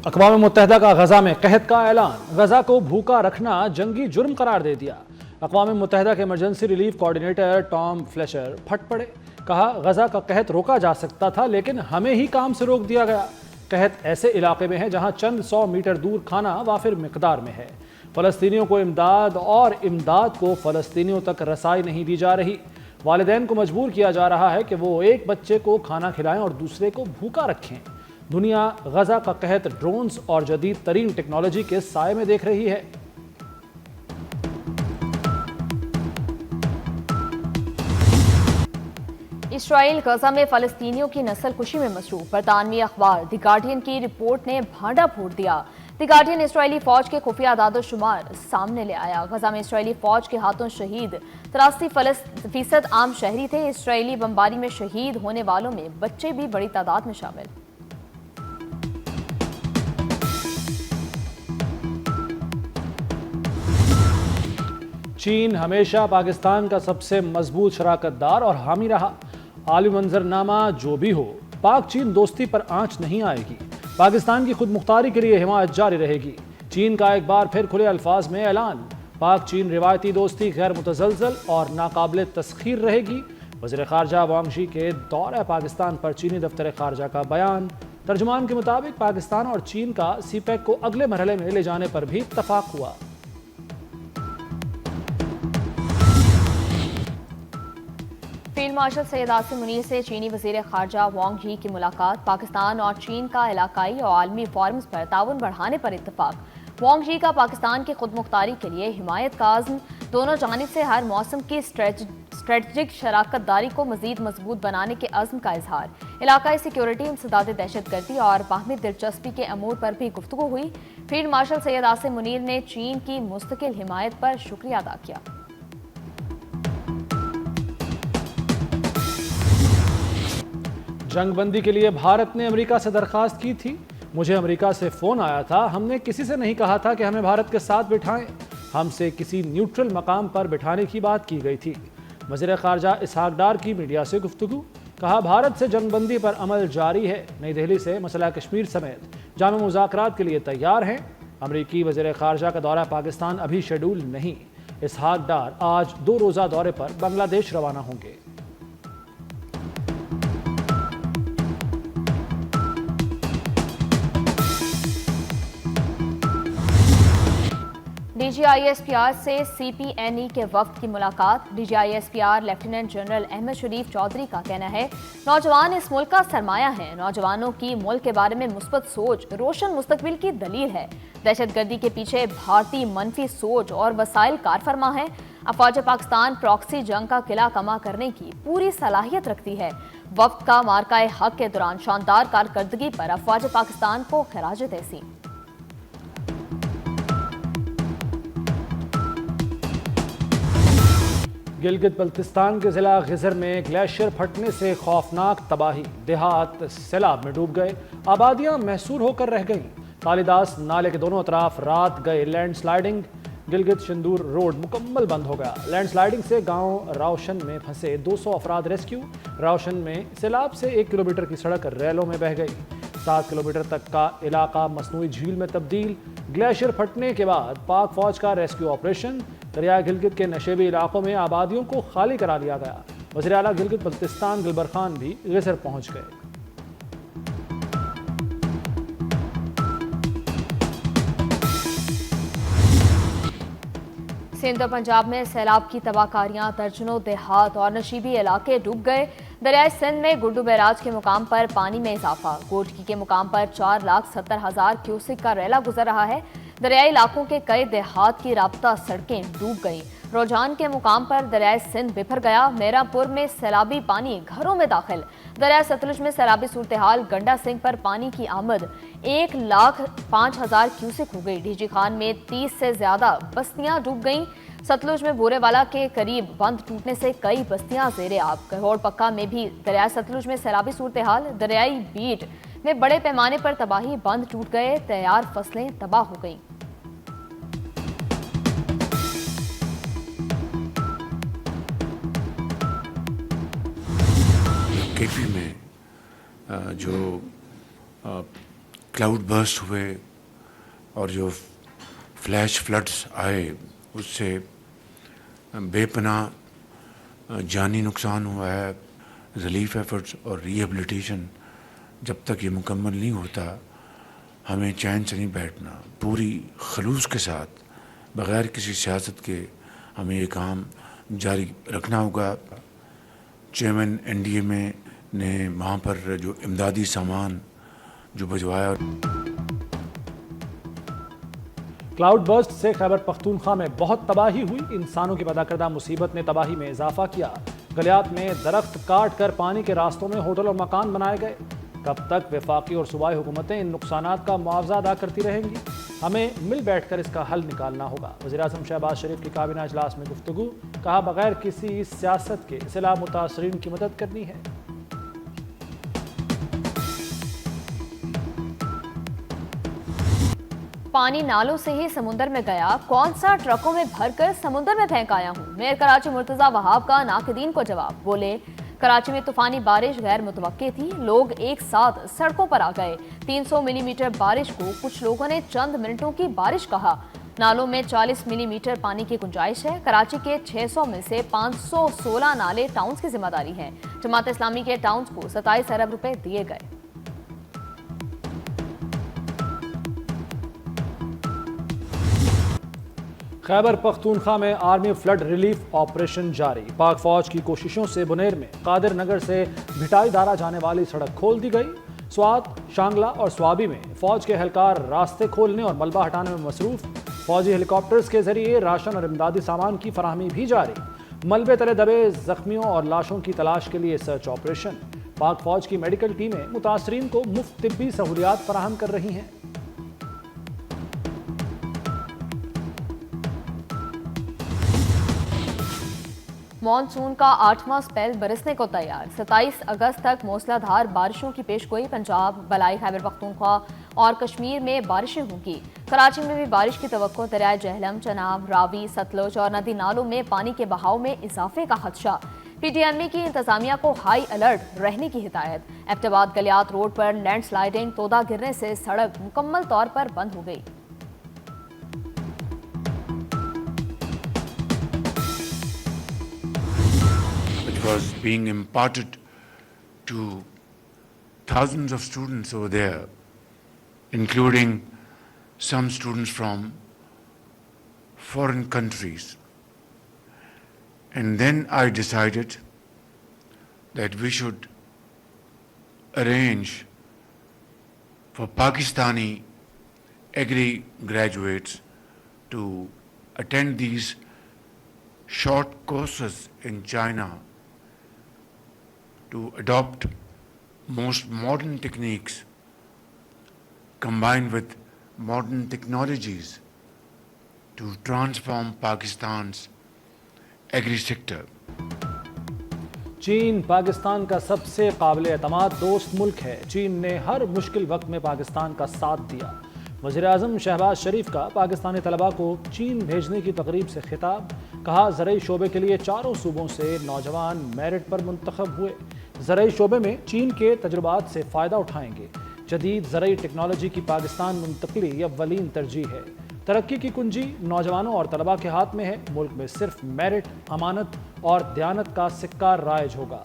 اقوام متحدہ کا غزہ میں قحط کا اعلان، غزہ کو بھوکا رکھنا جنگی جرم قرار دے دیا۔ اقوام متحدہ کے ایمرجنسی ریلیف کوارڈینیٹر ٹام فلیشر پھٹ پڑے، کہا غزہ کا قحط روکا جا سکتا تھا لیکن ہمیں ہی کام سے روک دیا گیا۔ قحط ایسے علاقے میں ہے جہاں چند 100 میٹر دور کھانا وافر مقدار میں ہے۔ فلسطینیوں کو امداد اور امداد کو فلسطینیوں تک رسائی نہیں دی جا رہی۔ والدین کو مجبور کیا جا رہا ہے کہ وہ ایک بچے کو کھانا کھلائیں اور دوسرے کو بھوکا رکھیں۔ دنیا غزہ کا قحط ڈرونز اور جدید ترین ٹیکنالوجی کے سائے میں دیکھ رہی ہے۔ اسرائیل غزہ میں فلسطینیوں کی نسل کشی میں مصروف۔ برطانوی اخبار دی گارڈین کی رپورٹ نے بھانڈا پھوڑ دیا۔ دی گارڈین اسرائیلی فوج کے خفیہ اعداد و شمار سامنے لے آیا۔ غزہ میں اسرائیلی فوج کے ہاتھوں شہید 83% عام شہری تھے۔ اسرائیلی بمباری میں شہید ہونے والوں میں بچے بھی بڑی تعداد میں شامل۔ چین ہمیشہ پاکستان کا سب سے مضبوط شراکت دار اور حامی رہا۔ عالمی منظرنامہ جو بھی ہو، پاک چین دوستی پر آنچ نہیں آئے گی۔ پاکستان کی خود مختاری کے لیے حمایت جاری رہے گی۔ چین کا ایک بار پھر کھلے الفاظ میں اعلان، پاک چین روایتی دوستی غیر متزلزل اور ناقابل تسخیر رہے گی۔ وزیر خارجہ وانگ شی کے دورہ پاکستان پر چینی دفتر خارجہ کا بیان۔ ترجمان کے مطابق پاکستان اور چین کا سی پیک کو اگلے مرحلے میں لے جانے پر بھی اتفاق ہوا۔ فیلڈ مارشل سید عاصم منیر سے چینی وزیر خارجہ وانگ یی کی ملاقات۔ پاکستان اور چین کا علاقائی اور عالمی فورمز پر تعاون بڑھانے پر اتفاق۔ وانگ یی کا پاکستان کی خود مختاری کے لیے حمایت کا عزم۔ دونوں جانب سے ہر موسم کی اسٹریٹجک شراکت داری کو مزید مضبوط بنانے کے عزم کا اظہار۔ علاقائی سیکیورٹی، انسداد دہشت گردی اور باہمی دلچسپی کے امور پر بھی گفتگو ہوئی۔ فیلڈ مارشل سید عاصم منیر نے چین کی مستقل حمایت پر شکریہ ادا کیا۔ جنگ بندی کے لیے بھارت نے امریکہ سے درخواست کی تھی۔ مجھے امریکہ سے فون آیا تھا، ہم نے کسی سے نہیں کہا تھا کہ ہمیں بھارت کے ساتھ بٹھائیں، ہم سے کسی نیوٹرل مقام پر بٹھانے کی بات کی گئی تھی۔ وزیر خارجہ اسحاق ڈار کی میڈیا سے گفتگو، کہا بھارت سے جنگ بندی پر عمل جاری ہے، نئی دہلی سے مسئلہ کشمیر سمیت جامع مذاکرات کے لیے تیار ہیں۔ امریکی وزیر خارجہ کا دورہ پاکستان ابھی شیڈول نہیں۔ اسحاق ڈار آج 2 روزہ دورے پر بنگلہ دیش روانہ ہوں گے۔ D G I S P R سے سی پی این ای کے وفد کی ملاقات۔ D G I S P R lieutenant general Ahmad Sharif Chaudhry کا کہنا ہے، نوجوان اس ملک کا سرمایہ ہیں، نوجوانوں کی ملک کے بارے میں مثبت سوچ روشن مستقبل کی دلیل ہے۔ دہشت گردی کے پیچھے بھارتی منفی سوچ اور وسائل کار فرما ہے۔ افواج پاکستان پراکسی جنگ کا قلعہ کما کرنے کی پوری صلاحیت رکھتی ہے۔ وفد کا مارکہ حق کے دوران شاندار کارکردگی پر افواج پاکستان کو خراج تحسین۔ گلگت بلتستان کے ضلع غزر میں گلیشیئر پھٹنے سے خوفناک تباہی، دیہات سیلاب میں ڈوب گئے، آبادیاں محصور ہو کر رہ گئیں۔ کالیداس نالے کے دونوں اطراف رات گئے land sliding, Gilgit Shandur road مکمل بند ہو گیا۔ لینڈ سلائیڈنگ سے گاؤں راوشن میں پھنسے 200 افراد ریسکیو۔ راوشن میں سیلاب سے 1 کلومیٹر کی سڑک ریلوں میں بہہ گئی، 7 کلومیٹر تک کا علاقہ مصنوعی جھیل میں تبدیل۔ گلیشیئر پھٹنے کے بعد پاک فوج کا ریسکیو آپریشن، دریائے گلگت کے نشیبی علاقوں میں آبادیوں کو خالی کرا لیا گیا۔ وزیر اعلیٰ گلگت بلتستان گلبر خان بھی غزر پہنچ گئے۔ سندھ اور پنجاب میں سیلاب کی تباہ کاریاں، درجنوں دیہات اور نشیبی علاقے ڈوب گئے۔ دریائے سندھ میں گڈو بیراج کے مقام پر پانی میں اضافہ، گوٹکی کے مقام پر 4,70,000 کیوسک کا ریلا گزر رہا ہے۔ دریائی علاقوں کے کئی دیہات کی رابطہ سڑکیں ڈوب گئیں۔ روجان کے مقام پر دریائے سندھ بفر گیا، میرا پور میں سیلابی پانی گھروں میں داخل۔ دریائے ستلج میں سیلابی صورتحال، گنڈا سنگھ پر پانی کی آمد 1,05,000 کیوسک ہو گئی۔ ڈی جی خان میں 30 سے زیادہ بستیاں ڈوب گئیں۔ ستلج میں بورے والا کے قریب بند ٹوٹنے سے کئی بستیاں زیر آب۔ کہوڑ پکا میں بھی دریائے ستلج میں سیلابی صورتحال، دریائی بیٹ میں بڑے پیمانے پر تباہی، بند ٹوٹ گئے، تیار فصلیں تباہ ہو گئیں۔ کے پی میں جو کلاؤڈ برسٹ ہوئے اور جو فلیش فلڈس آئے اس سے بے پناہ جانی نقصان ہوا ہے. ریلیف ایفرٹس اور ریہیبلیٹیشن جب تک یہ مکمل نہیں ہوتا ہمیں چین سے نہیں بیٹھنا. پوری خلوص کے ساتھ بغیر کسی سیاست کے ہمیں یہ کام جاری رکھنا ہوگا. چیئرمین NDMA نے وہاں پر جو امدادی سامان جو بھجوایا. کلاؤڈ برسٹ سے خیبر پختونخوا میں بہت تباہی ہوئی. انسانوں کی پیدا کردہ مصیبت نے تباہی میں اضافہ کیا. گلیات میں درخت کاٹ کر پانی کے راستوں میں ہوٹل اور مکان بنائے گئے. کب تک وفاقی اور صوبائی حکومتیں ان نقصانات کا معاوضہ ادا کرتی رہیں گی؟ ہمیں مل بیٹھ کر اس کا حل نکالنا ہوگا. وزیراعظم شہباز شریف کی کابینہ اجلاس میں گفتگو. کہا بغیر کسی سیاست کے سیلاب متاثرین کی مدد کرنی ہے. پانی نالوں سے ہی سمندر میں گیا، کون سا ٹرکوں میں بھر کر سمندر میں پھینک آیا ہوں؟ میئر کراچی مرتضیٰ وہاب کا ناقدین کو جواب. بولے کراچی میں طوفانی بارش غیر متوقع تھی، لوگ ایک ساتھ سڑکوں پر آ گئے. 300 ملی میٹر بارش کو کچھ لوگوں نے چند منٹوں کی بارش کہا. نالوں میں 40 ملی میٹر پانی کی گنجائش ہے. کراچی کے 600 میں سے 516 نالے ٹاؤنز کی ذمہ داری ہیں. جماعت اسلامی کے ٹاؤنز کو 27 ارب روپے دیے گئے. خیبر پختونخوا میں آرمی فلڈ ریلیف آپریشن جاری. پاک فوج کی کوششوں سے بنیر میں قادر نگر سے بھٹائی دارا جانے والی سڑک کھول دی گئی. سوات، شانگلہ اور سوابی میں فوج کے اہلکار راستے کھولنے اور ملبہ ہٹانے میں مصروف. فوجی ہیلی کاپٹرز کے ذریعے راشن اور امدادی سامان کی فراہمی بھی جاری. ملبے تلے دبے زخمیوں اور لاشوں کی تلاش کے لیے سرچ آپریشن. پاک فوج کی میڈیکل ٹیمیں متاثرین کو مفت طبی سہولیات فراہم کر رہی ہیں. مانسون کا 8واں سپیل برسنے کو تیار. 27 اگست تک موسلا دھار بارشوں کی پیش گوئی. پنجاب، بلائی خیبر پختونخوا اور کشمیر میں بارشیں ہوں گی. کراچی میں بھی بارش کی توقع. دریائے جہلم، چناب، راوی، ستلج اور ندی نالوں میں پانی کے بہاؤ میں اضافے کا خدشہ. PTMA کی انتظامیہ کو ہائی الرٹ رہنے کی ہدایت. ایبٹ آباد گلیات روڈ پر لینڈ سلائیڈنگ، تودا گرنے سے سڑک مکمل طور پر بند ہو گئی. Was being imparted to thousands of students over there, including some students from foreign countries. And then I decided that we should arrange for Pakistani agri graduates to attend these short courses in China, to adopt most modern techniques combined with modern technologies to transform Pakistan's agri sector. چین پاکستان کا سب سے قابل اعتماد دوست ملک ہے. چین نے ہر مشکل وقت میں پاکستان کا ساتھ دیا. وزیراعظم شہباز شریف کا پاکستانی طلباء کو چین بھیجنے کی تقریب سے خطاب. کہا زرعی شعبے کے لیے چاروں صوبوں سے نوجوان میرٹ پر منتخب ہوئے. زرعی شعبے میں چین کے تجربات سے فائدہ اٹھائیں گے. جدید زرعی ٹیکنالوجی کی پاکستان منتقلی یہ اولین ترجیح ہے. ترقی کی کنجی نوجوانوں اور طلباء کے ہاتھ میں ہے. ملک میں صرف میرٹ، امانت اور دیانت کا سکہ رائج ہوگا.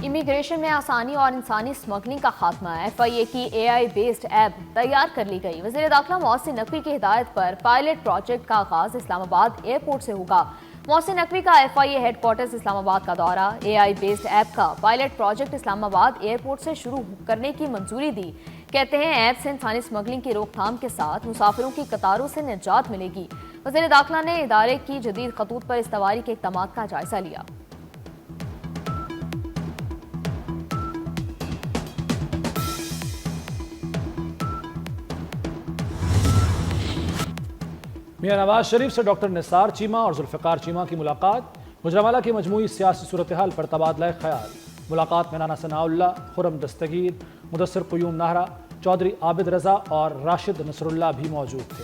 امیگریشن میں آسانی اور انسانی اسمگلنگ کا خاتمہ. FIA کی AI بیسڈ ایپ تیار کر لی گئی. وزیر داخلہ محسن نقوی کی ہدایت پر پائلٹ پروجیکٹ کا آغاز اسلام آباد ایئرپورٹ سے ہوگا. محسن نقوی کا FIA ہیڈ کوارٹرز اسلام آباد کا دورہ. AI بیسڈ ایپ کا پائلٹ پروجیکٹ اسلام آباد ایئرپورٹ سے شروع کرنے کی منظوری دی. کہتے ہیں ایپ سے انسانی اسمگلنگ کی روک تھام کے ساتھ مسافروں کی قطاروں سے نجات ملے گی. وزیر داخلہ نے ادارے کی جدید خطوط پر استواری کے اقدامات کا جائزہ لیا. میاں نواز شریف سے ڈاکٹر نثار چیمہ اور ذوالفقار چیمہ کی ملاقات. گجرانوالہ کی مجموعی سیاسی صورتحال پر تبادلہ خیال. ملاقات میں رانا ثناء اللہ، خرم دستگیر، مدثر قیوم نہرا، چودھری عابد رضا اور راشد نصر اللہ بھی موجود تھے.